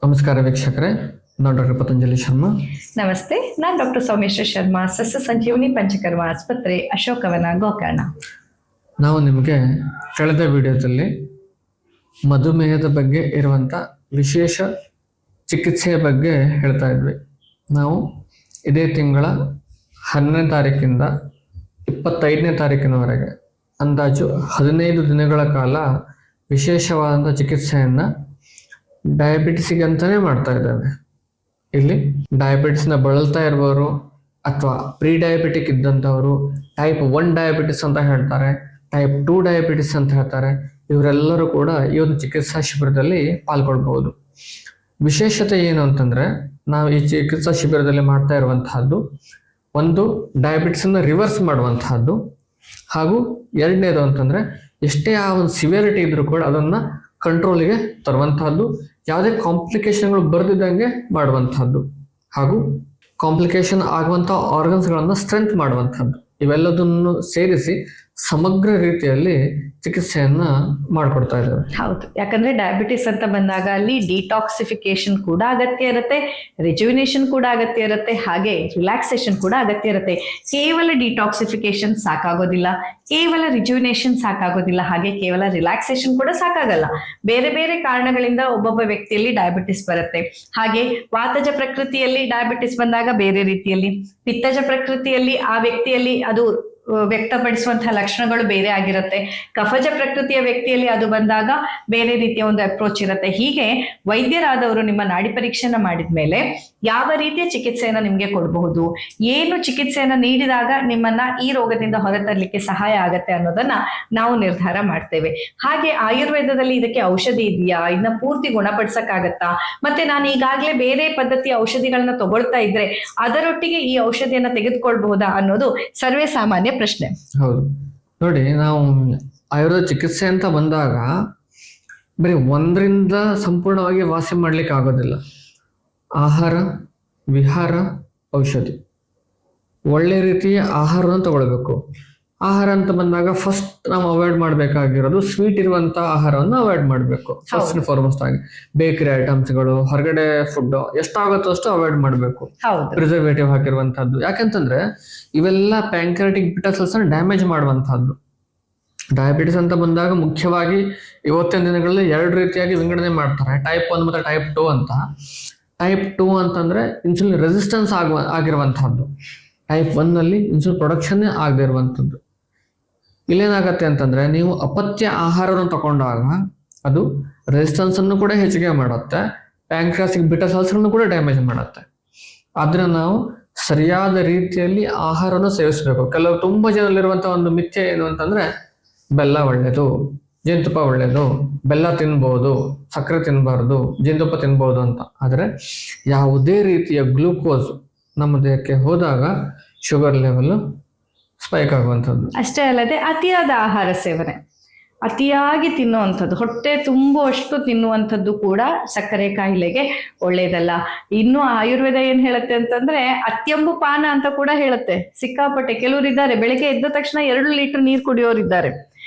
ನಮಸ್ಕಾರ ವೀಕ್ಷಕರೇ, ನಾನು ಡಾಕ್ಟರ್ ಪತಂಜಲಿ ಶರ್ಮಾ. ನಮಸ್ತೆ, ನಾನು ಡಾಕ್ಟರ್ ಸೌಮೇಶ್ವರ ಶರ್ಮಾ, ಸಸ್ಯ ಸಂಜೀವನಿ ಪಂಚಕರ್ಮ ಆಸ್ಪತ್ರೆ, ಅಶೋಕವನ, ಗೋಕರ್ಣ. ನಾವು ನಿಮಗೆ ಕಳೆದ ವಿಡಿಯೋದಲ್ಲಿ ಮಧುಮೇಹದ ಬಗ್ಗೆ ಇರುವಂಥ ವಿಶೇಷ ಚಿಕಿತ್ಸೆಯ ಬಗ್ಗೆ ಹೇಳ್ತಾ ಇದ್ವಿ. ನಾವು ಇದೇ ತಿಂಗಳ 10ನೇ ತಾರೀಕಿಂದ 25ನೇ ತಾರೀಕಿನವರೆಗೆ ಅಂದಾಜು 15 ದಿನಗಳ ಕಾಲ ವಿಶೇಷವಾದಂಥ ಚಿಕಿತ್ಸೆಯನ್ನು ಡಯಾಬಿಟಿಸಿಗೆ ಅಂತಲೇ ಮಾಡ್ತಾ ಇದ್ದೇವೆ. ಇಲ್ಲಿ ಡಯಾಬಿಟಿಸ್ನ ಬಳಲ್ತಾ ಇರುವವರು ಅಥವಾ ಪ್ರೀ ಡಯಾಬಿಟಿಕ್ ಇದ್ದಂಥವರು, ಟೈಪ್ 1 ಡಯಾಬಿಟಿಸ್ ಅಂತ ಹೇಳ್ತಾರೆ, ಟೈಪ್ 2 ಡಯಾಬಿಟಿಸ್ ಅಂತ ಹೇಳ್ತಾರೆ, ಇವರೆಲ್ಲರೂ ಕೂಡ ಈ ಒಂದು ಚಿಕಿತ್ಸಾ ಶಿಬಿರದಲ್ಲಿ ಪಾಲ್ಗೊಳ್ಬಹುದು. ವಿಶೇಷತೆ ಏನು ಅಂತಂದರೆ, ನಾವು ಈ ಚಿಕಿತ್ಸಾ ಶಿಬಿರದಲ್ಲಿ ಮಾಡ್ತಾ ಇರುವಂತಹದ್ದು ಒಂದು ಡಯಾಬಿಟಿಸನ್ನು ರಿವರ್ಸ್ ಮಾಡುವಂತಹದ್ದು, ಹಾಗೂ ಎರಡನೇದು ಅಂತಂದರೆ ಎಷ್ಟೇ ಆ ಒಂದು ಸಿವಿಯರಿಟಿ ಇದ್ರೂ ಕೂಡ ಅದನ್ನು ಕಂಟ್ರೋಲಿಗೆ ತರುವಂತಹದ್ದು, ಯಾವುದೇ ಕಾಂಪ್ಲಿಕೇಶನ್ಗಳು ಬರೆದಿದ್ದಂಗೆ ಮಾಡುವಂತಹದ್ದು, ಹಾಗೂ ಕಾಂಪ್ಲಿಕೇಶನ್ ಆಗುವಂಥ ಆರ್ಗನ್ಸ್ಗಳನ್ನು ಸ್ಟ್ರೆಂತ್ ಮಾಡುವಂಥದ್ದು. ಇವೆಲ್ಲದನ್ನು ಸೇರಿಸಿ ಸಮಗ್ರ ರೀತಿಯಲ್ಲಿ ಚಿಕಿತ್ಸೆಯನ್ನ ಮಾಡಿಕೊಡ್ತಾ ಇದ್ದೇವೆ. ಹೌದು, ಯಾಕಂದ್ರೆ ಡಯಾಬಿಟಿಸ್ ಅಂತ ಬಂದಾಗ ಅಲ್ಲಿ ಡಿಟಾಕ್ಸಿಫಿಕೇಶನ್ ಕೂಡ ಅಗತ್ಯ ಇರುತ್ತೆ, ರಿಜುವಿನೇಷನ್ ಕೂಡ ಅಗತ್ಯ ಇರುತ್ತೆ, ಹಾಗೆ ರಿಲ್ಯಾಕ್ಸೇಷನ್ ಕೂಡ ಅಗತ್ಯ ಇರುತ್ತೆ. ಕೇವಲ ಡಿಟಾಕ್ಸಿಫಿಕೇಶನ್ ಸಾಕಾಗೋದಿಲ್ಲ, ಕೇವಲ ರಿಜುವಿನೇಷನ್ ಸಾಕಾಗೋದಿಲ್ಲ, ಹಾಗೆ ಕೇವಲ ರಿಲ್ಯಾಕ್ಸೇಷನ್ ಕೂಡ ಸಾಕಾಗಲ್ಲ. ಬೇರೆ ಬೇರೆ ಕಾರಣಗಳಿಂದ ಒಬ್ಬೊಬ್ಬ ವ್ಯಕ್ತಿಯಲ್ಲಿ ಡಯಾಬಿಟಿಸ್ ಬರುತ್ತೆ. ಹಾಗೆ ವಾತಜ ಪ್ರಕೃತಿಯಲ್ಲಿ ಡಯಾಬಿಟಿಸ್ ಬಂದಾಗ ಬೇರೆ ರೀತಿಯಲ್ಲಿ, ಪಿತ್ತಜ ಪ್ರಕೃತಿಯಲ್ಲಿ ಆ ವ್ಯಕ್ತಿಯಲ್ಲಿ ಅದು ವ್ಯಕ್ತಪಡಿಸುವಂತಹ ಲಕ್ಷಣಗಳು ಬೇರೆ ಆಗಿರುತ್ತೆ, ಕಫಜ ಪ್ರಕೃತಿಯ ವ್ಯಕ್ತಿಯಲ್ಲಿ ಅದು ಬಂದಾಗ ಬೇರೆ ರೀತಿಯ ಒಂದು ಅಪ್ರೋಚ್ ಇರುತ್ತೆ. ಹೀಗೆ ವೈದ್ಯರಾದವರು ನಿಮ್ಮ ನಾಡಿ ಪರೀಕ್ಷೆನ ಮಾಡಿದ ಮೇಲೆ ಯಾವ ರೀತಿಯ ಚಿಕಿತ್ಸೆಯನ್ನು ನಿಮ್ಗೆ ಕೊಡಬಹುದು, ಏನು ಚಿಕಿತ್ಸೆಯನ್ನ ನೀಡಿದಾಗ ನಿಮ್ಮನ್ನ ಈ ರೋಗದಿಂದ ಹೊರತರಲಿಕ್ಕೆ ಸಹಾಯ ಆಗತ್ತೆ ಅನ್ನೋದನ್ನ ನಾವು ನಿರ್ಧಾರ ಮಾಡ್ತೇವೆ. ಹಾಗೆ ಆಯುರ್ವೇದದಲ್ಲಿ ಇದಕ್ಕೆ ಔಷಧಿ ಇದೆಯಾ, ಇದನ್ನ ಪೂರ್ತಿ ಗುಣಪಡಿಸಕ್ಕಾಗತ್ತಾ, ಮತ್ತೆ ನಾನು ಈಗಾಗಲೇ ಬೇರೆ ಪದ್ಧತಿಯ ಔಷಧಿಗಳನ್ನ ತಗೊಳ್ತಾ ಇದ್ರೆ ಅದರೊಟ್ಟಿಗೆ ಈ ಔಷಧಿಯನ್ನ ತೆಗೆದುಕೊಳ್ಬಹುದಾ ಅನ್ನೋದು ಸರ್ವೇ ಸಾಮಾನ್ಯ ಪ್ರಶ್ನೆ. ಹೌದು ನೋಡಿ, ನಾವು ಆಯುರ್ವೇದ ಚಿಕಿತ್ಸೆ ಅಂತ ಬಂದಾಗ ಬರೀ ಒಂದರಿಂದ ಸಂಪೂರ್ಣವಾಗಿ ವಾಸಿ ಮಾಡ್ಲಿಕ್ಕೆ ಆಗೋದಿಲ್ಲ. ಆಹಾರ, ವಿಹಾರ, ಔಷಧಿ, ಒಳ್ಳೆ ರೀತಿಯ ಆಹಾರವನ್ನು ತಗೊಳ್ಬೇಕು. ಆಹಾರ ಅಂತ ಬಂದಾಗ ಫಸ್ಟ್ ನಾವು ಅವಾಯ್ಡ್ ಮಾಡಬೇಕಾಗಿರೋದು ಸ್ವೀಟ್ ಇರುವಂತ ಆಹಾರವನ್ನು ಅವಾಯ್ಡ್ ಮಾಡಬೇಕು. ಫಸ್ಟ್ ಅಂಡ್ ಫಾರ್ಮೋಸ್ಟ್ ಆಗಿ ಬೇಕರಿ ಐಟಮ್ಸ್ಗಳು, ಹೊರಗಡೆ ಫುಡ್ ಎಷ್ಟಾಗುತ್ತೋ ಅಷ್ಟು ಅವಾಯ್ಡ್ ಮಾಡಬೇಕು. ಪ್ರಿಸರ್ವೇಟಿವ್ ಹಾಕಿರುವಂತಹದ್ದು, ಯಾಕಂತಂದ್ರೆ ಇವೆಲ್ಲ ಪ್ಯಾಂಕ್ರಿಯಾಟಿಕ್ ಬಿಟಾ ಸೆಲ್ಸ್ ಅನ್ನು ಡ್ಯಾಮೇಜ್ ಮಾಡುವಂತಹದ್ದು. ಡಯಾಬಿಟಿಸ್ ಅಂತ ಬಂದಾಗ ಮುಖ್ಯವಾಗಿ ಇವತ್ತಿನ ದಿನಗಳಲ್ಲಿ 2 ರೀತಿಯಾಗಿ ವಿಂಗಡಣೆ ಮಾಡ್ತಾರೆ, ಟೈಪ್ 1 ಮತ್ತು ಟೈಪ್ 2 ಅಂತ. ಟೈಪ್ 2 ಅಂತಂದ್ರೆ ಇನ್ಸುಲಿನ್ ರೆಸಿಸ್ಟೆನ್ಸ್ ಆಗಿರುವಂತಹದ್ದು. ಟೈಪ್ 1 ನಲ್ಲಿ ಇನ್ಸುಲಿನ್ ಪ್ರೊಡಕ್ಷನ್ ಆಗದೆ ಇರುವಂಥದ್ದು. ಇಲ್ಲೇನಾಗತ್ತೆ ಅಂತಂದ್ರೆ, ನೀವು ಅಪತ್ಯ ಆಹಾರವನ್ನು ತಗೊಂಡಾಗ ಅದು ರೆಸಿಸ್ಟೆನ್ಸ್ ಅನ್ನು ಕೂಡ ಹೆಚ್ಚಿಗೆ ಮಾಡುತ್ತೆ, ಪ್ಯಾಂಕ್ರಿಯಾಟಿಕ್ ಬಿಟಾ ಸೆಲ್ಸ್ ಅನ್ನು ಕೂಡ ಡ್ಯಾಮೇಜ್ ಮಾಡುತ್ತೆ. ಆದ್ರೆ ನಾವು ಸರಿಯಾದ ರೀತಿಯಲ್ಲಿ ಆಹಾರವನ್ನು ಸೇವಿಸಬೇಕು. ಕೆಲವು ತುಂಬಾ ಜನರಲ್ಲಿರುವಂತಹ ಒಂದು ಮಿಥ್ಯೆ ಏನು ಅಂತಂದ್ರೆ, ಬೆಲ್ಲ ಒಳ್ಳೇದು, ಜೇನುತುಪ್ಪ ಒಳ್ಳೇದು, ಬೆಲ್ಲ ತಿನ್ಬಹುದು, ಸಕ್ಕರೆ ತಿನ್ನಬಾರ್ದು, ಜೇನುತುಪ್ಪ ತಿನ್ಬಹುದು ಅಂತ. ಆದ್ರೆ ಯಾವುದೇ ರೀತಿಯ ಗ್ಲೂಕೋಸ್ ನಮ್ಮ ದೇಹಕ್ಕೆ ಹೋದಾಗ ಶುಗರ್ ಲೆವೆಲ್ ಸ್ಪೈಕ್ ಆಗುವಂಥದ್ದು. ಅಷ್ಟೇ ಅಲ್ಲದೆ ಅತಿಯಾದ ಆಹಾರ ಸೇವನೆ, ಅತಿಯಾಗಿ ತಿನ್ನುವಂಥದ್ದು, ಹೊಟ್ಟೆ ತುಂಬುವಷ್ಟು ತಿನ್ನುವಂಥದ್ದು ಕೂಡ ಸಕ್ಕರೆ ಕಾಯಿಲೆಗೆ ಒಳ್ಳೇದಲ್ಲ. ಇನ್ನು ಆಯುರ್ವೇದ ಏನ್ ಹೇಳುತ್ತೆ ಅಂತಂದ್ರೆ ಅತ್ಯಂಬು ಪಾನ ಅಂತ ಕೂಡ ಹೇಳುತ್ತೆ. ಸಿಕ್ಕಾಪಟ್ಟೆ ಕೆಲವರು ಇದ್ದಾರೆ, ಬೆಳಿಗ್ಗೆ ಎದ್ದ ತಕ್ಷಣ 2 ಲೀಟರ್ ನೀರು ಕುಡಿಯೋರಿದ್ದಾರೆ.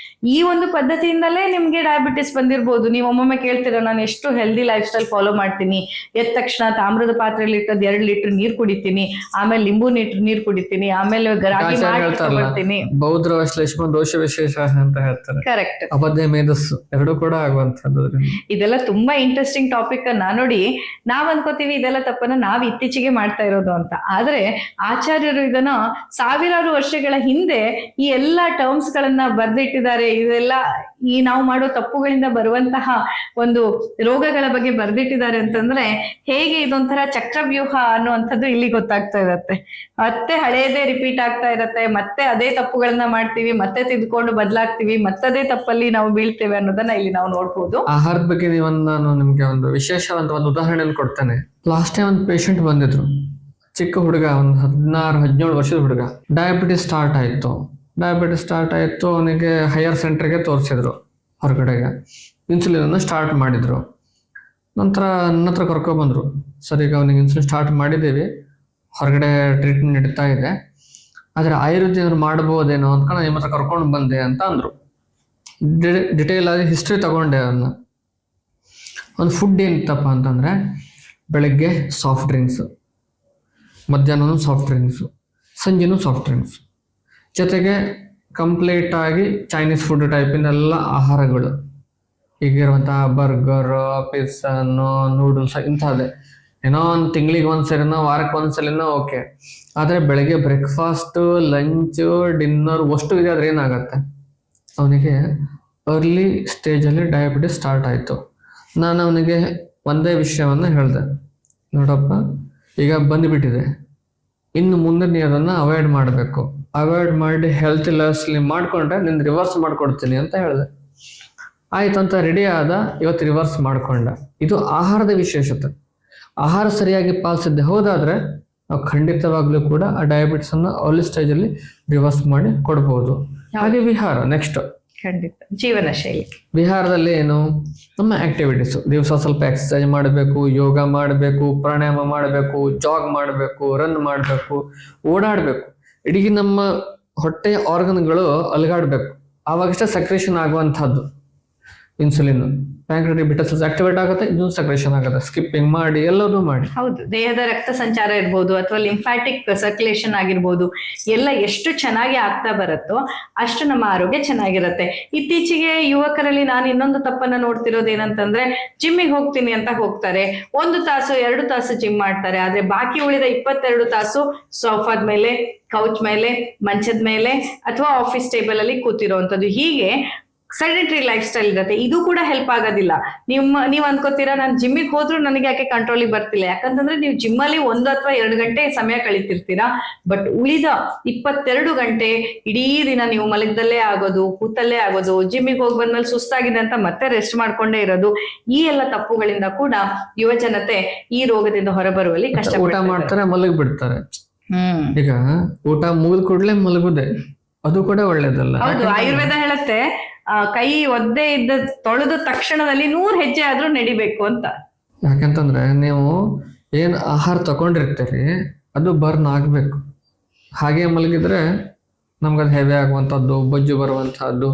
ಈ ಒಂದು ಪದ್ಧತಿಯಿಂದಲೇ ನಿಮ್ಗೆ ಡಯಾಬಿಟಿಸ್ ಬಂದಿರ್ಬೋದು. ನೀವು ಒಮ್ಮೊಮ್ಮೆ ಕೇಳ್ತೀರಾ, ನಾನು ಎಷ್ಟು ಹೆಲ್ದಿ ಲೈಫ್ ಸ್ಟೈಲ್ ಫಾಲೋ ಮಾಡ್ತೀನಿ, ಎದ್ದ ತಕ್ಷಣ ತಾಮ್ರದ ಪಾತ್ರೆಯಲ್ಲಿ ಇಟ್ಟದ್ದು 2 ಲೀಟರ್ ನೀರು ಕುಡಿತೀನಿ, ಆಮೇಲೆ ಲಿಂಬು ನೀರು ಕುಡಿತೀನಿ, ಆಮೇಲೆ ರಾಗಿ ಮಾಡ್ತೀನಿ. ಬೌದ್ಧ ವಿಶ್ಲೇಷಣೆ ದೋಷ ವಿಶೇಷ ಅಂತ ಹೇಳ್ತಾರೆ. ಕರೆಕ್ಟ್, ಅಬದ್ಧ ಮೇಧಸ್ಸು ಎರಡು ಕೂಡ ಆಗುವಂತದ್ದು. ಇದೆಲ್ಲ ತುಂಬಾ ಇಂಟ್ರೆಸ್ಟಿಂಗ್ ಟಾಪಿಕ್ ಅನ್ನ ನೋಡಿ ನಾವ್ ಅನ್ಕೋತೀವಿ ಇದೆಲ್ಲ ತಪ್ಪನ್ನ ನಾವ್ ಇತ್ತೀಚೆಗೆ ಮಾಡ್ತಾ ಇರೋದು ಅಂತ. ಆದ್ರೆ ಆಚಾರ್ಯರು ಇದನ್ನ ಸಾವಿರಾರು ವರ್ಷಗಳ ಹಿಂದೆ ಈ ಎಲ್ಲಾ ಟರ್ಮ್ಸ್ ಗಳನ್ನ ಬರ್ದಿಟ್ಟಿದ್ದಾರೆ. ಇದೆಲ್ಲ ಈ ನಾವು ಮಾಡೋ ತಪ್ಪುಗಳಿಂದ ಬರುವಂತಹ ಒಂದು ರೋಗಗಳ ಬಗ್ಗೆ ಬರ್ದಿಟ್ಟಿದ್ದಾರೆ ಅಂತಂದ್ರೆ ಹೇಗೆ ಇದೊಂಥರ ಚಕ್ರವ್ಯೂಹ ಅನ್ನುವಂಥದ್ದು ಇಲ್ಲಿ ಗೊತ್ತಾಗ್ತಾ ಇರತ್ತೆ. ಮತ್ತೆ ಹಳೇದೇ ರಿಪೀಟ್ ಆಗ್ತಾ ಇರತ್ತೆ, ಮತ್ತೆ ಅದೇ ತಪ್ಪುಗಳನ್ನ ಮಾಡ್ತೀವಿ, ಮತ್ತೆ ತಿದ್ಕೊಂಡು ಬದಲಾಗ್ತೀವಿ, ಮತ್ತದೇ ತಪ್ಪಲ್ಲಿ ನಾವು ಬೀಳ್ತೇವೆ ಅನ್ನೋದನ್ನ ಇಲ್ಲಿ ನಾವು ನೋಡ್ಬೋದು. ಆಹಾರದ ಬಗ್ಗೆ ನಾನು ನಿಮ್ಗೆ ಒಂದು ವಿಶೇಷವಾದ ಒಂದು ಉದಾಹರಣೆಯನ್ನು ಕೊಡ್ತೇನೆ. ಲಾಸ್ಟ್ ಟೈಮ್ ಒಂದು ಪೇಷಂಟ್ ಬಂದಿದ್ರು, ಚಿಕ್ಕ ಹುಡುಗ, ಒಂದು 16-17 ವರ್ಷದ ಹುಡುಗ. ಡಯಾಬಿಟಿಸ್ ಸ್ಟಾರ್ಟ್ ಆಯ್ತು. ಅವನಿಗೆ ಹೈಯರ್ ಸೆಂಟರ್ಗೆ ತೋರಿಸಿದ್ರು, ಹೊರಗಡೆಗೆ ಇನ್ಸುಲಿನ್ ಅನ್ನು ಸ್ಟಾರ್ಟ್ ಮಾಡಿದ್ರು. ನಂತರ ನನ್ನ ಹತ್ರ ಕರ್ಕೊಬಂದ್ರು, ಸರ್ ಈಗ ಅವನಿಗೆ ಇನ್ಸುಲಿನ್ ಸ್ಟಾರ್ಟ್ ಮಾಡಿದ್ದೀವಿ, ಹೊರಗಡೆ ಟ್ರೀಟ್ಮೆಂಟ್ ನಡೀತಾ ಇದೆ, ಆದರೆ ಆಯುರ್ವೇದ ಮಾಡ್ಬೋದೇನೋ ಅಂದ್ಕೊಂಡು ನಿಮ್ಮ ಹತ್ರ ಕರ್ಕೊಂಡು ಬಂದೆ ಅಂತ ಅಂದ್ರು. ಡಿಟೇಲ್ ಆಗಿ ಹಿಸ್ಟ್ರಿ ತಗೊಂಡೆ ಅವನ್ನ. ಒಂದು ಫುಡ್ ಏನತ್ತಪ್ಪ ಅಂತಂದರೆ ಬೆಳಗ್ಗೆ ಸಾಫ್ಟ್ ಡ್ರಿಂಕ್ಸು, ಮಧ್ಯಾಹ್ನನೂ ಸಾಫ್ಟ್ ಡ್ರಿಂಕ್ಸು, ಸಂಜೆನೂ ಸಾಫ್ಟ್ ಡ್ರಿಂಕ್ಸ್, ಜೊತೆಗೆ ಕಂಪ್ಲೀಟಾಗಿ ಚೈನೀಸ್ ಫುಡ್ ಟೈಪಿನೆಲ್ಲ ಆಹಾರಗಳು ಈಗಿರುವಂತಹ ಬರ್ಗರ್, ಪಿಜ್ಜಾನು, ನೂಡಲ್ಸ್ ಇಂಥದ್ದೇ. ಏನೋ ಒಂದು ತಿಂಗಳಿಗೆ ಒಂದ್ಸರಿನೋ ವಾರಕ್ಕೆ ಒಂದ್ಸಲಿನೋ ಓಕೆ, ಆದರೆ ಬೆಳಗ್ಗೆ ಬ್ರೇಕ್ಫಾಸ್ಟು, ಲಂಚು, ಡಿನ್ನರ್ ಅಷ್ಟು ಇದೆ. ಆದರೆ ಏನಾಗತ್ತೆ, ಅವನಿಗೆ ಅರ್ಲಿ ಸ್ಟೇಜಲ್ಲಿ ಡಯಾಬಿಟಿಸ್ ಸ್ಟಾರ್ಟ್ ಆಯಿತು. ನಾನು ಅವನಿಗೆ ಒಂದೇ ವಿಷಯವನ್ನು ಹೇಳಿದೆ, ನೋಡಪ್ಪ ಈಗ ಬಂದುಬಿಟ್ಟಿದೆ, ಇನ್ನು ಮುಂದೆ ನೀನು ಅದನ್ನು ಅವಾಯ್ಡ್ ಮಾಡಬೇಕು. ಅವಾಯ್ಡ್ ಮಾಡಿ ಹೆಲ್ತ್ ಲೆಸ್ಲಿ ಮಾಡಿಕೊಂಡ್ರೆ ನಿನ್ನ ರಿವರ್ಸ್ ಮಾಡಿಕೊಡ್ತೀನಿ ಅಂತ ಹೇಳಿದೆ. ಆಯ್ತು ಅಂತ ರೆಡಿ ಆದ, ಇವತ್ತು ರಿವರ್ಸ್ ಮಾಡಿಕೊಂಡ. ಇದು ಆಹಾರದ ವಿಶೇಷತೆ. ಆಹಾರ ಸರಿಯಾಗಿ ಪಾಲಿಸಿದ್ದೆ ಹೋದಾದರೆ ನಾವು ಖಂಡಿತವಾಗ್ಲೂ ಕೂಡ ಆ ಡಯಾಬಿಟಿಸನ್ನು ಅರ್ಲಿ ಸ್ಟೇಜಲ್ಲಿ ರಿವರ್ಸ್ ಮಾಡಿ ಕೊಡ್ಬೋದು. ಹಾಗೆ ವಿಹಾರ ನೆಕ್ಸ್ಟ್, ಖಂಡಿತ ಜೀವನ ಶೈಲಿ. ವಿಹಾರದಲ್ಲಿ ಏನು, ನಮ್ಮ ಆಕ್ಟಿವಿಟೀಸು, ದಿವಸ ಸ್ವಲ್ಪ ಎಕ್ಸಸೈಸ್ ಮಾಡಬೇಕು, ಯೋಗ ಮಾಡಬೇಕು, ಪ್ರಾಣಾಯಾಮ ಮಾಡಬೇಕು, ಜಾಗ್ ಮಾಡಬೇಕು, ರನ್ ಮಾಡಬೇಕು, ಓಡಾಡಬೇಕು. ಇಡೀ ನಮ್ಮ ಹೊಟ್ಟೆಯ ಆರ್ಗನ್ಗಳು ಅಲುಗಾಡಬೇಕು. ಆವಾಗಷ್ಟೇ ಸಕ್ರೇಷನ್ ಆಗುವಂಥದ್ದು insulin. Pancreatic beta cells activate ಆಗುತ್ತೆ, ಇದು ಸಕ್ರೇಷನ್ ಆಗುತ್ತೆ. ಸ್ಕಿಪ್ಪಿಂಗ್ ಮಾಡಿ ಎಲ್ಲದೂ ಮಾಡಿ. ಹೌದು, ದೇಹದ ರಕ್ತ ಸಂಚಾರ ಇರ್ಬೋದು ಅಥವಾ ಲಿಂಫ್ಯಾಟಿಕ್ ಸರ್ಕ್ಯುಲೇಷನ್ ಆಗಿರ್ಬೋದು, ಎಲ್ಲ ಎಷ್ಟು ಚೆನ್ನಾಗಿ ಆಗ್ತಾ ಬರುತ್ತೋ ಅಷ್ಟು ನಮ್ಮ ಆರೋಗ್ಯ ಚೆನ್ನಾಗಿರುತ್ತೆ. ಇತ್ತೀಚೆಗೆ ಯುವಕರಲ್ಲಿ ನಾನು ಇನ್ನೊಂದು ತಪ್ಪನ್ನ ನೋಡ್ತಿರೋದು ಏನಂತಂದ್ರೆ, ಜಿಮ್ಮಿಗೆ ಹೋಗ್ತೀನಿ ಅಂತ ಹೋಗ್ತಾರೆ, 1 ತಾಸು 2 ತಾಸು ಜಿಮ್ ಮಾಡ್ತಾರೆ, ಆದ್ರೆ ಬಾಕಿ ಉಳಿದ 22 ತಾಸು ಸೋಫಾದ ಮೇಲೆ, ಕೌಚ್ ಮೇಲೆ, ಮಂಚದ ಮೇಲೆ ಅಥವಾ ಆಫೀಸ್ ಟೇಬಲ್ ಅಲ್ಲಿ ಕೂತಿರೋವಂಥದ್ದು. ಹೀಗೆ ಸೆಡೆಂಟರಿ ಲೈಫ್ ಸ್ಟೈಲ್ ಇರುತ್ತೆ. ಇದು ಕೂಡ ಹೆಲ್ಪ್ ಆಗೋದಿಲ್ಲ. ನೀವು ಅನ್ಕೋತೀರಾ, ನಾನು ಜಿಮ್ಮಿಗೆ ಹೋದ್ರು ನನಗೆ ಯಾಕೆ ಕಂಟ್ರೋಲಿಗೆ ಬರ್ತಿಲ್ಲ, ಯಾಕಂತಂದ್ರೆ ನೀವು ಜಿಮ್ಮಲ್ಲಿ 1 ಅಥವಾ 2 ಗಂಟೆ ಸಮಯ ಕಳೀತಿರ್ತೀರಾ. ಬಟ್ ಉಳಿದ 22 ಗಂಟೆ ಇಡೀ ದಿನ ನೀವು ಮಲಗದಲ್ಲೇ ಆಗೋದು, ಕೂತಲ್ಲೇ ಆಗೋದು, ಜಿಮ್ಮಿಗೆ ಹೋಗಿ ಬಂದ್ಮೇಲೆ ಸುಸ್ತಾಗಿದೆ ಅಂತ ಮತ್ತೆ ರೆಸ್ಟ್ ಮಾಡ್ಕೊಂಡೇ ಇರೋದು, ಈ ಎಲ್ಲ ತಪ್ಪುಗಳಿಂದ ಕೂಡ ಯುವ ಜನತೆ ಈ ರೋಗದಿಂದ ಹೊರಬರುವಲ್ಲಿ ಕಷ್ಟ. ಊಟ ಮಾಡ್ತಾರೆ, ಮಲಗಿ ಬಿಡ್ತಾರೆ. ಈಗ ಊಟ ಮುಗಿದ ಕೂಡಲೇ ಮಲಗುದೆ, ಅದು ಕೂಡ ಒಳ್ಳೇದಲ್ಲ. ಹೌದು, ಆಯುರ್ವೇದ ಹೇಳುತ್ತೆ ಕೈ ಒದ್ದೆ ಇದ್ದ ತೊಳೆದ ತಕ್ಷಣದಲ್ಲಿ 100 ಹೆಜ್ಜೆ ಆದ್ರೂ ನಡಿಬೇಕು ಅಂತ. ಯಾಕಂತಂದ್ರೆ ನೀವು ಏನ್ ಆಹಾರ ತಗೊಂಡಿರ್ತೀರಿ ಅದು ಬರ್ನ್ ಆಗ್ಬೇಕು. ಹಾಗೆ ಮಲಗಿದ್ರೆ ನಮ್ಗದು ಹೆವಿ ಆಗುವಂಥದ್ದು, ಬೊಜ್ಜು ಬರುವಂತಹದ್ದು,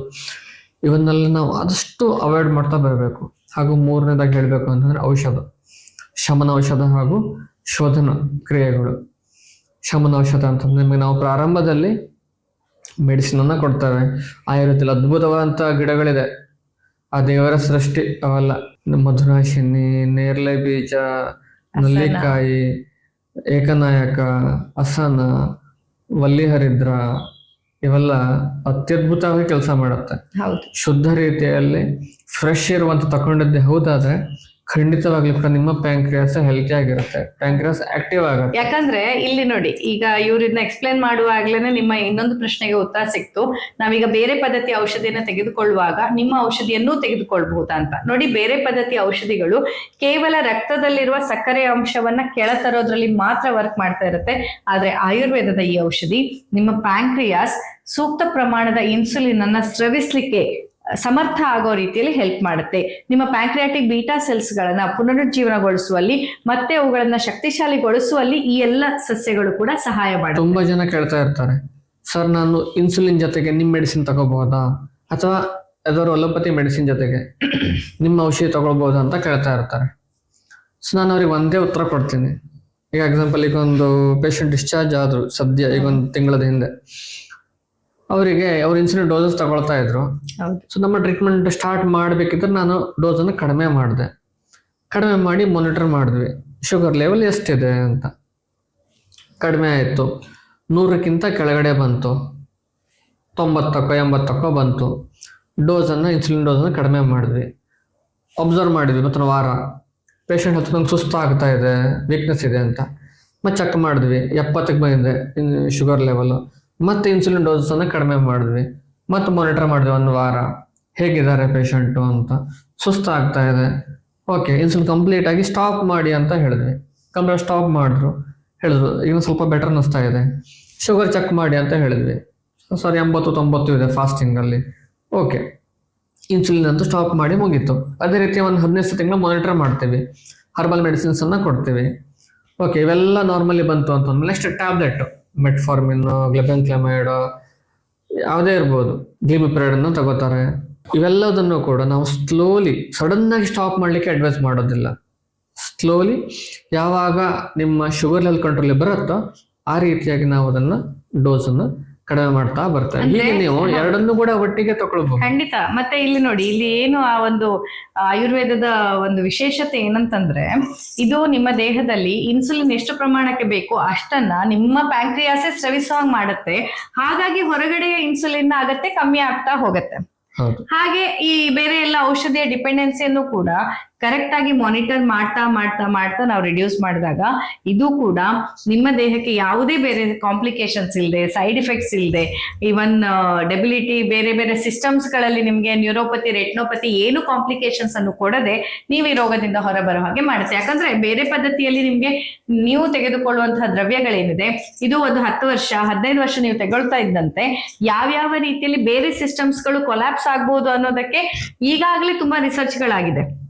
ಇವನ್ನೆಲ್ಲ ನಾವು ಆದಷ್ಟು ಅವಾಯ್ಡ್ ಮಾಡ್ತಾ ಬರಬೇಕು. ಹಾಗೂ 3ನೇದಾಗಿ ಹೇಳ್ಬೇಕು ಅಂತಂದ್ರೆ ಔಷಧ, ಶಮನ ಔಷಧ ಹಾಗೂ ಶೋಧನ ಕ್ರಿಯೆಗಳು. ಶಮನ ಔಷಧ ಅಂತಂದ್ರೆ ನಿಮಗೆ ನಾವು ಪ್ರಾರಂಭದಲ್ಲಿ ಮೆಡಿಸಿನ್ ಅನ್ನ ಕೊಡ್ತೇವೆ. ಆಯುರ್ವೇದದಲ್ಲಿ ಅದ್ಭುತವಾದಂಥ ಗಿಡಗಳಿದೆ, ಆ ದೇವರ ಸೃಷ್ಟಿ. ಅವೆಲ್ಲ ಮಧುರಾಶಿನಿ, ನೇರಳೆ ಬೀಜ, ನಲ್ಲಿಕಾಯಿ, ಏಕನಾಯಕ, ಅಸನ, ವಲ್ಲಿಹರಿದ್ರ, ಇವೆಲ್ಲ ಅತ್ಯದ್ಭುತವಾಗಿ ಕೆಲಸ ಮಾಡುತ್ತೆ. ಶುದ್ಧ ರೀತಿಯಲ್ಲಿ ಫ್ರೆಶ್ ಇರುವಂತ ತಗೊಂಡಿದ್ದೆ ಹೌದಾದ್ರೆ ಖಂಡಿತವಾಗ್ಲೂ ಕೂಡ ನಿಮ್ಮ ಪ್ಯಾಂಕ್ರಿಯಾಸ್ ಹೆಲ್ತಿ ಆಗಿರುತ್ತೆ, ಪ್ಯಾಂಕ್ರಿಯಾಸ್ ಆಕ್ಟಿವ್ ಆಗುತ್ತೆ. ಯಾಕಂದ್ರೆ ಇಲ್ಲಿ ನೋಡಿ, ಈಗ ಇವ್ರನ್ನ ಎಕ್ಸ್ಪ್ಲೇನ್ ಮಾಡುವಾಗ್ಲೇನೆ ನಿಮ್ಮ ಇನ್ನೊಂದು ಪ್ರಶ್ನೆಗೆ ಉತ್ತರ ಸಿಕ್ತು. ನಾವೀಗ ಬೇರೆ ಪದ್ಧತಿ ಔಷಧಿಯನ್ನ ತೆಗೆದುಕೊಳ್ಳುವಾಗ ನಿಮ್ಮ ಔಷಧಿಯನ್ನೂ ತೆಗೆದುಕೊಳ್ಬಹುದಾ ಅಂತ. ನೋಡಿ, ಬೇರೆ ಪದ್ಧತಿ ಔಷಧಿಗಳು ಕೇವಲ ರಕ್ತದಲ್ಲಿರುವ ಸಕ್ಕರೆ ಅಂಶವನ್ನ ಕೆಳತರೋದ್ರಲ್ಲಿ ಮಾತ್ರ ವರ್ಕ್ ಮಾಡ್ತಾ ಇರುತ್ತೆ. ಆದ್ರೆ ಆಯುರ್ವೇದದ ಈ ಔಷಧಿ ನಿಮ್ಮ ಪ್ಯಾಂಕ್ರಿಯಾಸ್ ಸೂಕ್ತ ಪ್ರಮಾಣದ ಇನ್ಸುಲಿನ್ ಅನ್ನ ಸ್ರವಿಸ್ಲಿಕ್ಕೆ ಸಮರ್ಥ ಆಗೋ ರೀತಿಯಲ್ಲಿ ಹೆಲ್ಪ್ ಮಾಡುತ್ತೆ. ನಿಮ್ಮ ಪ್ಯಾಂಕ್ರಿಯಾಟಿಕ್ ಬೀಟಾ ಸೆಲ್ಸ್ ಗಳನ್ನ ಪುನರುಜ್ಜೀವನಗೊಳಿಸುವಲ್ಲಿ ಮತ್ತೆ ಅವುಗಳನ್ನ ಶಕ್ತಿಶಾಲಿಗೊಳಿಸುವಲ್ಲಿ ಈ ಎಲ್ಲ ಸಸ್ಯಗಳು ಕೂಡ ಸಹಾಯ ಮಾಡುತ್ತೆ. ತುಂಬಾ ಜನ ಕೇಳ್ತಾ ಇರ್ತಾರೆ, ಸರ್ ನಾನು ಇನ್ಸುಲಿನ್ ಜೊತೆಗೆ ನಿಮ್ ಮೆಡಿಸಿನ್ ತಗೋಬಹುದಾ ಅಥವಾ ಯಾವ್ದಾದ್ರು ಅಲೋಪತಿ ಮೆಡಿಸಿನ್ ಜೊತೆಗೆ ನಿಮ್ಮ ಔಷಧಿ ತಗೊಳ್ಬಹುದಾ ಅಂತ ಕೇಳ್ತಾ ಇರ್ತಾರೆ. ಸೊ ನಾನು ಅವ್ರಿಗೆ ಒಂದೇ ಉತ್ತರ ಕೊಡ್ತೀನಿ. ಈಗ ಎಕ್ಸಾಂಪಲ್, ಈಗ ಒಂದು ಪೇಷಂಟ್ ಡಿಸ್ಚಾರ್ಜ್ ಆದ್ರು ಸದ್ಯ, ಈಗ 1 ತಿಂಗಳದ ಹಿಂದೆ. ಅವರಿಗೆ ಅವ್ರ ಇನ್ಸುಲಿನ್ ಡೋಸಸ್ ತಗೊಳ್ತಾ ಇದ್ರು. ಸೊ ನಮ್ಮ ಟ್ರೀಟ್ಮೆಂಟ್ ಸ್ಟಾರ್ಟ್ ಮಾಡಬೇಕಿದ್ರೆ ನಾನು ಡೋಸನ್ನು ಕಡಿಮೆ ಮಾಡಿ ಮಾನಿಟರ್ ಮಾಡಿದ್ವಿ, ಶುಗರ್ ಲೆವೆಲ್ ಎಷ್ಟಿದೆ ಅಂತ. ಕಡಿಮೆ ಆಯಿತು, 100ಕ್ಕಿಂತ ಕೆಳಗಡೆ ಬಂತು, 90 80 ಬಂತು. ಇನ್ಸುಲಿನ್ ಡೋಸನ್ನು ಕಡಿಮೆ ಮಾಡಿದ್ವಿ, ಅಬ್ಸರ್ವ್ ಮಾಡಿದ್ವಿ. ಮತ್ತೊಂದು ವಾರ ಪೇಷಂಟ್ ಹತ್ರ ನಂಗೆ ಸುಸ್ತಾಗ್ತಾ ಇದೆ, ವೀಕ್ನೆಸ್ ಇದೆ ಅಂತ ಮತ್ತೆ ಚೆಕ್ ಮಾಡಿದ್ವಿ, 70ಕ್ಕೆ ಬಂದಿದೆ ಶುಗರ್ ಲೆವೆಲ್. ಮತ್ತೆ ಇನ್ಸುಲಿನ್ ಡೋಸನ್ನು ಕಡಿಮೆ ಮಾಡಿದ್ವಿ, ಮತ್ತೆ ಮಾನಿಟರ್ ಮಾಡಿದ್ವಿ 1 ವಾರ, ಹೇಗಿದ್ದಾರೆ ಪೇಷಂಟು ಅಂತ. ಸುಸ್ತಾಗ್ತಾ ಇದೆ, ಓಕೆ ಇನ್ಸುಲಿನ್ ಕಂಪ್ಲೀಟ್ ಆಗಿ ಸ್ಟಾಪ್ ಮಾಡಿ ಅಂತ ಹೇಳಿದ್ವಿ. ಕಂಪ್ಲೀಟ್ ಸ್ಟಾಪ್ ಮಾಡಿದ್ರು, ಹೇಳಿದ್ರು ಈಗ ಸ್ವಲ್ಪ ಬೆಟರ್ ಅನ್ನಿಸ್ತಾ ಇದೆ. ಶುಗರ್ ಚೆಕ್ ಮಾಡಿ ಅಂತ ಹೇಳಿದ್ವಿ, ಸಾರಿ 80-90 ಇದೆ ಫಾಸ್ಟಿಂಗಲ್ಲಿ. ಓಕೆ, ಇನ್ಸುಲಿನ್ ಅಂತೂ ಸ್ಟಾಪ್ ಮಾಡಿ ಮುಗೀತು. ಅದೇ ರೀತಿ ಒಂದು 15 ತಿಂಗಳು ಮಾನಿಟರ್ ಮಾಡ್ತೀವಿ, ಹರ್ಬಲ್ ಮೆಡಿಸಿನ್ಸನ್ನು ಕೊಡ್ತೀವಿ. ಓಕೆ, ಇವೆಲ್ಲ ನಾರ್ಮಲಿ ಬಂತು ಅಂತಂದ್ಮೇಲೆ ನೆಕ್ಸ್ಟ್ ಟ್ಯಾಬ್ಲೆಟ್, ಮೆಟ್ಫಾರ್ಮಿನ್, ಗ್ಲೆಬೆನ್ಕ್ಲೆಮೈಡ್ ಯಾವುದೇ ಇರ್ಬೋದು, ಗ್ಲಿಮಿಪ್ರಿಡ್ ಅನ್ನು ತಗೋತಾರೆ. ಇವೆಲ್ಲದನ್ನು ಕೂಡ ನಾವು ಸ್ಲೋಲಿ ಸಡನ್ ಆಗಿ ಸ್ಟಾಪ್ ಮಾಡಲಿಕ್ಕೆ ಅಡ್ವೈಸ್ ಮಾಡೋದಿಲ್ಲ. ಸ್ಲೋಲಿ ಯಾವಾಗ ನಿಮ್ಮ ಶುಗರ್ ಲೆವೆಲ್ ಕಂಟ್ರೋಲ್ ಬರುತ್ತೋ ಆ ರೀತಿಯಾಗಿ ನಾವು ಅದನ್ನ ಡೋಸನ್ನು ಕಡಿಮೆ ಮಾಡ್ತಾ ಬರ್ತೇವೆ. ಹೀಗೆ ನೀವು ಎರಡನ್ನೂ ಕೂಡ ಒಟ್ಟಿಗೆ ತಗೊಳ್ಬಹುದು. ಖಂಡಿತ. ಮತ್ತೆ ಇಲ್ಲಿ ನೋಡಿ, ಇಲ್ಲಿ ಏನು ಆ ಒಂದು ಆಯುರ್ವೇದದ ಒಂದು ವಿಶೇಷತೆ ಏನಂತಂದ್ರೆ, ಇದು ನಿಮ್ಮ ದೇಹದಲ್ಲಿ ಇನ್ಸುಲಿನ್ ಎಷ್ಟು ಪ್ರಮಾಣಕ್ಕೆ ಬೇಕು ಅಷ್ಟನ್ನ ನಿಮ್ಮ ಪ್ಯಾಂಕ್ರಿಯಾಸೆ ಸ್ರವಿಸುವಂಗ್ ಮಾಡುತ್ತೆ. ಹಾಗಾಗಿ ಹೊರಗಡೆಯ ಇನ್ಸುಲಿನ್ ಆಗತ್ತೆ ಕಮ್ಮಿ ಆಗ್ತಾ ಹೋಗತ್ತೆ. ಹಾಗೆ ಈ ಬೇರೆ ಎಲ್ಲ ಔಷಧಿಯ ಡಿಪೆಂಡೆನ್ಸಿಯನ್ನು ಕೂಡ ಕರೆಕ್ಟ್ ಆಗಿ ಮಾನಿಟರ್ ಮಾಡ್ತಾ ಮಾಡ್ತಾ ಮಾಡ್ತಾ ನಾವು ರಿಡ್ಯೂಸ್ ಮಾಡಿದಾಗ ಇದು ಕೂಡ ನಿಮ್ಮ ದೇಹಕ್ಕೆ ಯಾವುದೇ ಬೇರೆ ಕಾಂಪ್ಲಿಕೇಶನ್ಸ್ ಇಲ್ಲದೆ, ಸೈಡ್ ಎಫೆಕ್ಟ್ಸ್ ಇಲ್ಲದೆ, ಇವನ್ ಡೆಬಿಲಿಟಿ ಬೇರೆ ಬೇರೆ ಸಿಸ್ಟಮ್ಸ್ ಗಳಲ್ಲಿ ನಿಮ್ಗೆ ನ್ಯೂರೋಪತಿ, ರೆಟ್ನೋಪತಿ ಏನು ಕಾಂಪ್ಲಿಕೇಶನ್ಸ್ ಅನ್ನು ಕೊಡದೆ ನೀವು ಈ ರೋಗದಿಂದ ಹೊರಬರೋ ಹಾಗೆ ಮಾಡುತ್ತೆ. ಯಾಕಂದ್ರೆ ಬೇರೆ ಪದ್ಧತಿಯಲ್ಲಿ ನಿಮ್ಗೆ ನೀವು ತೆಗೆದುಕೊಳ್ಳುವಂತಹ ದ್ರವ್ಯಗಳೇನಿದೆ ಇದು ಒಂದು 10 ವರ್ಷ 15 ವರ್ಷ ನೀವು ತಗೊಳ್ತಾ ಇದ್ದಂತೆ ಯಾವ್ಯಾವ ರೀತಿಯಲ್ಲಿ ಬೇರೆ ಸಿಸ್ಟಮ್ಸ್ ಗಳು ಕೊಲ್ಯಾಪ್ಸ್ ಆಗ್ಬಹುದು ಅನ್ನೋದಕ್ಕೆ ಈಗಾಗಲೇ ತುಂಬಾ ರಿಸರ್ಚ್ ಗಳಾಗಿದೆ.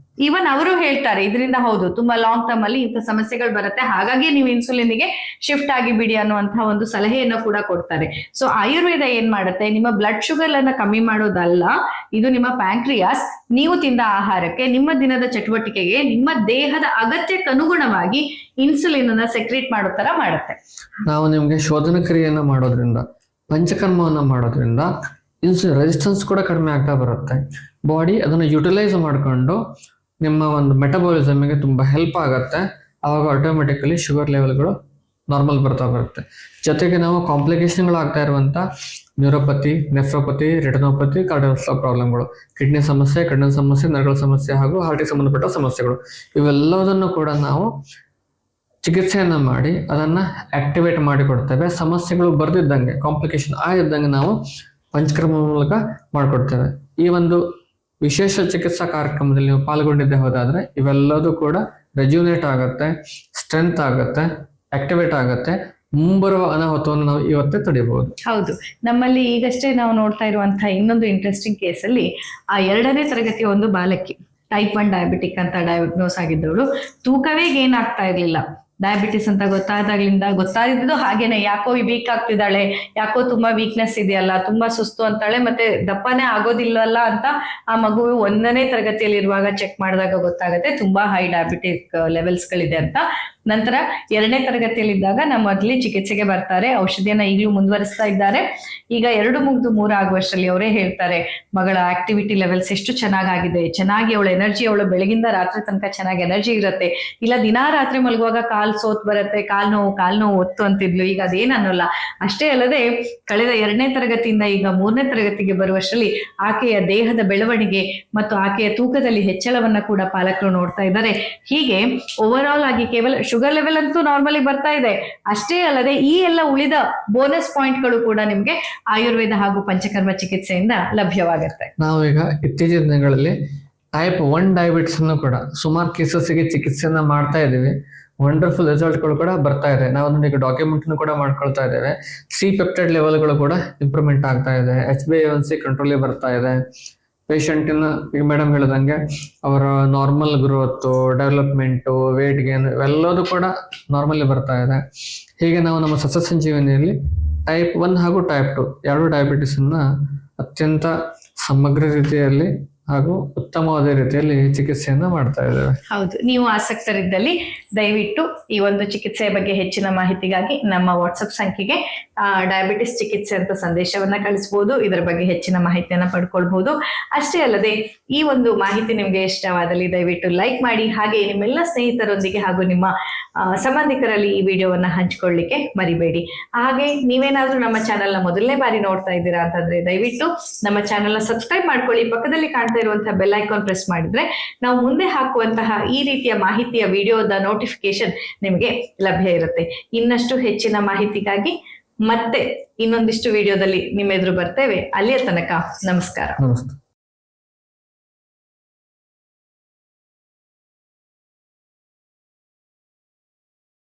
ಈವನ್ ಅವರು ಹೇಳ್ತಾರೆ ಇದರಿಂದ ಹೌದು ತುಂಬಾ ಲಾಂಗ್ ಟರ್ಮ್ ಅಲ್ಲಿ ಇಂಥ ಸಮಸ್ಯೆಗಳು ಬರುತ್ತೆ, ಹಾಗಾಗಿ ನೀವು ಇನ್ಸುಲಿನ್ಗೆ ಶಿಫ್ಟ್ ಆಗಿ ಬಿಡಿ ಅನ್ನುವಂತಹ ಒಂದು ಸಲಹೆಯನ್ನು ಕೂಡ ಕೊಡ್ತಾರೆ. ಸೊ ಆಯುರ್ವೇದ ಏನ್ ಮಾಡುತ್ತೆ, ನಿಮ್ಮ ಬ್ಲಡ್ ಶುಗರ್ ಅನ್ನ ಕಮ್ಮಿ ಮಾಡೋದಲ್ಲ, ಇದು ನಿಮ್ಮ ಪ್ಯಾಂಕ್ರಿಯಾಸ್ ನೀವು ತಿಂದ ಆಹಾರಕ್ಕೆ, ನಿಮ್ಮ ದಿನದ ಚಟುವಟಿಕೆಗೆ, ನಿಮ್ಮ ದೇಹದ ಅಗತ್ಯಕ್ಕೆ ಅನುಗುಣವಾಗಿ ಇನ್ಸುಲಿನ್ ಅನ್ನ ಸೆಕ್ರೇಟ್ ಮಾಡೋ ತರ ಮಾಡುತ್ತೆ. ನಾವು ನಿಮ್ಗೆ ಶೋಧನ ಕ್ರಿಯೆಯನ್ನ ಮಾಡೋದ್ರಿಂದ, ಪಂಚಕರ್ಮವನ್ನ ಮಾಡೋದ್ರಿಂದ ಇನ್ಸುಲಿನ್ ರೆಸಿಸ್ಟೆನ್ಸ್ ಕೂಡ ಕಡಿಮೆ ಆಗ್ತಾ ಬರುತ್ತೆ. ಬಾಡಿ ಅದನ್ನು ಯುಟಿಲೈಸ್ ಮಾಡ್ಕೊಂಡು ನಿಮ್ಮ ಒಂದು ಮೆಟಬಾಲಿಸಮ್ಗೆ ತುಂಬಾ ಹೆಲ್ಪ್ ಆಗುತ್ತೆ. ಆವಾಗ ಆಟೋಮೆಟಿಕಲಿ ಶುಗರ್ ಲೆವೆಲ್ಗಳು ನಾರ್ಮಲ್ ಬರ್ತಾ ಬರುತ್ತೆ. ಜೊತೆಗೆ ನಾವು ಕಾಂಪ್ಲಿಕೇಶನ್ಗಳು ಆಗ್ತಾ ಇರುವಂತ ನ್ಯೂರೋಪತಿ, ನೆಫ್ರೋಪತಿ, ರೆಟಿನೋಪತಿ, ಕಾರ್ಡಿಯೋವಾಸ್ಕ್ಯುಲರ್ ಪ್ರಾಬ್ಲಮ್ಗಳು, ಕಿಡ್ನಿ ಸಮಸ್ಯೆ, ಕಣ್ಣಿನ ಸಮಸ್ಯೆ, ನರಗಳ ಸಮಸ್ಯೆ ಹಾಗೂ ಹಾರ್ಟಿಗೆ ಸಂಬಂಧಪಟ್ಟ ಸಮಸ್ಯೆಗಳು, ಇವೆಲ್ಲದನ್ನು ಕೂಡ ನಾವು ಚಿಕಿತ್ಸೆಯನ್ನ ಮಾಡಿ ಅದನ್ನ ಆಕ್ಟಿವೇಟ್ ಮಾಡಿ ಕೊಡ್ತೇವೆ. ಸಮಸ್ಯೆಗಳು ಬರ್ದಿದ್ದಂಗೆ, ಕಾಂಪ್ಲಿಕೇಶನ್ ಆಗಿದ್ದಂಗೆ ನಾವು ಪಂಚಕರ್ಮ ಮೂಲಕ ಮಾಡಿಕೊಡ್ತೇವೆ. ಈ ಒಂದು ವಿಶೇಷ ಚಿಕಿತ್ಸಾ ಕಾರ್ಯಕ್ರಮದಲ್ಲಿ ನೀವು ಪಾಲ್ಗೊಂಡಿದ್ದೆ ಹೋದಾದ್ರೆ ಇವೆಲ್ಲದೂ ಕೂಡ ರೆಜ್ಯೂನೇಟ್ ಆಗುತ್ತೆ, ಸ್ಟ್ರೆಂತ್ ಆಗುತ್ತೆ, ಆಕ್ಟಿವೇಟ್ ಆಗುತ್ತೆ. ಮುಂಬರುವ ಅನಾಹುತವನ್ನು ನಾವು ಇವತ್ತೇ ತಡೆಯಬಹುದು. ಹೌದು, ನಮ್ಮಲ್ಲಿ ಈಗಷ್ಟೇ ನಾವು ನೋಡ್ತಾ ಇರುವಂತಹ ಇನ್ನೊಂದು ಇಂಟ್ರೆಸ್ಟಿಂಗ್ ಕೇಸಲ್ಲಿ ಆ 2ನೇ ತರಗತಿಯ ಒಂದು ಬಾಲಕಿ ಟೈಪ್ 1 ಡಯಾಬಿಟಿಕ್ ಅಂತ ಡಯಾಗ್ನೋಸ್ ಆಗಿದ್ದವಳು, ತೂಕವೇ ಗೇನ್ ಆಗ್ತಾ ಇರ್ಲಿಲ್ಲ. ಡಯಾಬಿಟಿಸ್ ಅಂತ ಗೊತ್ತಾದಿದ್ದು ಹಾಗೇನೆ, ಯಾಕೋ ವೀಕ್ ಆಗ್ತಿದ್ದಾಳೆ, ಯಾಕೋ ತುಂಬಾ ವೀಕ್ನೆಸ್ ಇದೆಯಲ್ಲ, ತುಂಬಾ ಸುಸ್ತು ಅಂತಾಳೆ, ಮತ್ತೆ ದಪ್ಪನೇ ಆಗೋದಿಲ್ಲವಲ್ಲ ಅಂತ ಆ ಮಗು 1ನೇ ತರಗತಿಯಲ್ಲಿ ಇರುವಾಗ ಚೆಕ್ ಮಾಡಿದಾಗ ಗೊತ್ತಾಗುತ್ತೆ ತುಂಬಾ ಹೈ ಡಯಾಬಿಟಿಕ್ ಲೆವೆಲ್ಸ್ ಗಳಿದೆ ಅಂತ. ನಂತರ 2ನೇ ತರಗತಿಯಲ್ಲಿದ್ದಾಗ ನಮ್ಮಲ್ಲಿ ಚಿಕಿತ್ಸೆಗೆ ಬರ್ತಾರೆ, ಔಷಧಿಯನ್ನ ಈಗಲೂ ಮುಂದುವರಿಸ್ತಾ ಇದ್ದಾರೆ. ಈಗ 2 ಮುಗಿದು 3 ಆಗುವಷ್ಟರಲ್ಲಿ ಅವರೇ ಹೇಳ್ತಾರೆ, ಮಗಳ ಆಕ್ಟಿವಿಟಿ ಲೆವೆಲ್ಸ್ ಎಷ್ಟು ಚೆನ್ನಾಗಿದೆ, ಚೆನ್ನಾಗಿ ಅವಳ ಎನರ್ಜಿ, ಅವಳು ಬೆಳಗಿಂದ ರಾತ್ರಿ ತನಕ ಚೆನ್ನಾಗಿ ಎನರ್ಜಿ ಇರುತ್ತೆ, ಇಲ್ಲ ದಿನಾ ರಾತ್ರಿ ಮಲಗುವಾಗ ಕಾಲ್ ಸೋತ್ ಬರುತ್ತೆ, ಕಾಲ್ ನೋವು ಒತ್ತು ಅಂತಿದ್ಲು, ಈಗ ಅದೇನ್ ಅನ್ನೋಲ್ಲ. ಅಷ್ಟೇ ಅಲ್ಲದೆ ಕಳೆದ 2ನೇ ತರಗತಿಯಿಂದ ಈಗ 3ನೇ ತರಗತಿಗೆ ಬರುವಷ್ಟರಲ್ಲಿ ಆಕೆಯ ದೇಹದ ಬೆಳವಣಿಗೆ ಮತ್ತು ಆಕೆಯ ತೂಕದಲ್ಲಿ ಹೆಚ್ಚಳವನ್ನ ಕೂಡ ಪಾಲಕರು ನೋಡ್ತಾ ಇದ್ದಾರೆ. ಹೀಗೆ ಓವರ್ ಆಲ್ ಆಗಿ ಕೇವಲ ಶುಗರ್ ಲೆವೆಲ್ ಅಂತೂ ನಾರ್ಮಲಿ ಬರ್ತಾ ಇದೆ, ಅಷ್ಟೇ ಅಲ್ಲದೆ ಈ ಎಲ್ಲ ಉಳಿದ ಬೋನಸ್ ಪಾಯಿಂಟ್ಗಳು ಕೂಡ ನಿಮ್ಗೆ ಆಯುರ್ವೇದ ಹಾಗೂ ಪಂಚಕರ್ಮ ಚಿಕಿತ್ಸೆಯಿಂದ ಲಭ್ಯವಾಗುತ್ತೆ. ನಾವೀಗ ಇತ್ತೀಚಿನ ದಿನಗಳಲ್ಲಿ ಟೈಪ್ 1 ಡಯಾಬಿಟಿಸ್ ಅನ್ನು ಕೂಡ ಸುಮಾರು ಕೇಸಸ್ಗೆ ಚಿಕಿತ್ಸೆಯನ್ನ ಮಾಡ್ತಾ ಇದ್ದೀವಿ. ವಂಡರ್ಫುಲ್ ರಿಸಲ್ಟ್ಗಳು ಕೂಡ ಬರ್ತಾ ಇದೆ. ನಾವು ಅದನ್ನ ಈಗ ಡಾಕ್ಯುಮೆಂಟ್ ಕೂಡ ಮಾಡ್ಕೊಳ್ತಾ ಇದ್ದೇವೆ. ಸಿ ಪೆಪ್ಟೈಡ್ ಲೆವೆಲ್ಗಳು ಕೂಡ ಇಂಪ್ರೂವ್ಮೆಂಟ್ ಆಗ್ತಾ ಇದೆ, HbA1c ಕಂಟ್ರೋಲ್ ಬರ್ತಾ ಇದೆ. ಪೇಷಂಟಿನ ಈಗ ಮೇಡಮ್ ಹೇಳಿದಂಗೆ ಅವರ normal growth, development, weight gain ಇವೆಲ್ಲದೂ ಕೂಡ ನಾರ್ಮಲಿ ಬರ್ತಾ ಇದೆ. ಹೀಗೆ ನಾವು ನಮ್ಮ ಸಸ್ಯ ಸಂಜೀವನಿಯಲ್ಲಿ ಟೈಪ್ 1 ಹಾಗೂ ಟೈಪ್ 2 2 ಡಯಾಬಿಟಿಸ್ ಅನ್ನ ಅತ್ಯಂತ ಸಮಗ್ರ ರೀತಿಯಲ್ಲಿ ಹಾಗೂ ಉತ್ತಮವಾದ ರೀತಿಯಲ್ಲಿ ಚಿಕಿತ್ಸೆಯನ್ನ ಮಾಡ್ತಾ ಇದ್ದೇವೆ. ಹೌದು, ನೀವು ಆಸಕ್ತರಿದ್ದಲ್ಲಿ ದಯವಿಟ್ಟು ಈ ಒಂದು ಚಿಕಿತ್ಸೆಯ ಬಗ್ಗೆ ಹೆಚ್ಚಿನ ಮಾಹಿತಿಗಾಗಿ ನಮ್ಮ ವಾಟ್ಸಪ್ ಸಂಖ್ಯೆಗೆ ಡಯಾಬಿಟಿಸ್ ಚಿಕಿತ್ಸೆ ಅಂತ ಸಂದೇಶವನ್ನ ಕಳಿಸಬಹುದು. ಇದರ ಬಗ್ಗೆ ಹೆಚ್ಚಿನ ಮಾಹಿತಿಯನ್ನ ಪಡ್ಕೊಳ್ಬಹುದು. ಅಷ್ಟೇ ಅಲ್ಲದೆ ಈ ಒಂದು ಮಾಹಿತಿ ನಿಮ್ಗೆ ಇಷ್ಟವಾದಲ್ಲಿ ದಯವಿಟ್ಟು ಲೈಕ್ ಮಾಡಿ, ಹಾಗೆ ನಿಮ್ಮೆಲ್ಲ ಸ್ನೇಹಿತರೊಂದಿಗೆ ಹಾಗೂ ನಿಮ್ಮ ಸಂಬಂಧಿಕರಲ್ಲಿ ಈ ವಿಡಿಯೋವನ್ನ ಹಂಚಿಕೊಳ್ಳಿಕ್ಕೆ ಮರಿಬೇಡಿ. ಹಾಗೆ ನೀವೇನಾದ್ರೂ ನಮ್ಮ ಚಾನೆಲ್ ನ ಮೊದಲನೇ ಬಾರಿ ನೋಡ್ತಾ ಇದ್ದೀರಾ ಅಂತಂದ್ರೆ ದಯವಿಟ್ಟು ನಮ್ಮ ಚಾನೆಲ್ ನ ಸಬ್ಸ್ಕ್ರೈಬ್ ಮಾಡ್ಕೊಳ್ಳಿ. ಪಕ್ಕದಲ್ಲಿ ಕಾಣ್ತಾ ಇರುವಂತಹ ಬೆಲ್ ಐಕಾನ್ ಪ್ರೆಸ್ ಮಾಡಿದ್ರೆ ನಾವು ಮುಂದೆ ಹಾಕುವಂತಹ ಈ ರೀತಿಯ ಮಾಹಿತಿಯ ವಿಡಿಯೋದ ನೋಟಿಫಿಕೇಶನ್ ನಿಮಗೆ ಲಭ್ಯ ಇರುತ್ತೆ. ಇನ್ನಷ್ಟು ಹೆಚ್ಚಿನ ಮಾಹಿತಿಗಾಗಿ ಮತ್ತೆ ಇನ್ನೊಂದಿಷ್ಟು ವಿಡಿಯೋದಲ್ಲಿ ನಿಮ್ಮ ಎದುರು ಬರ್ತೇವೆ. ಅಲ್ಲಿಯ ತನಕ ನಮಸ್ಕಾರ. ನಮಸ್ತೆ.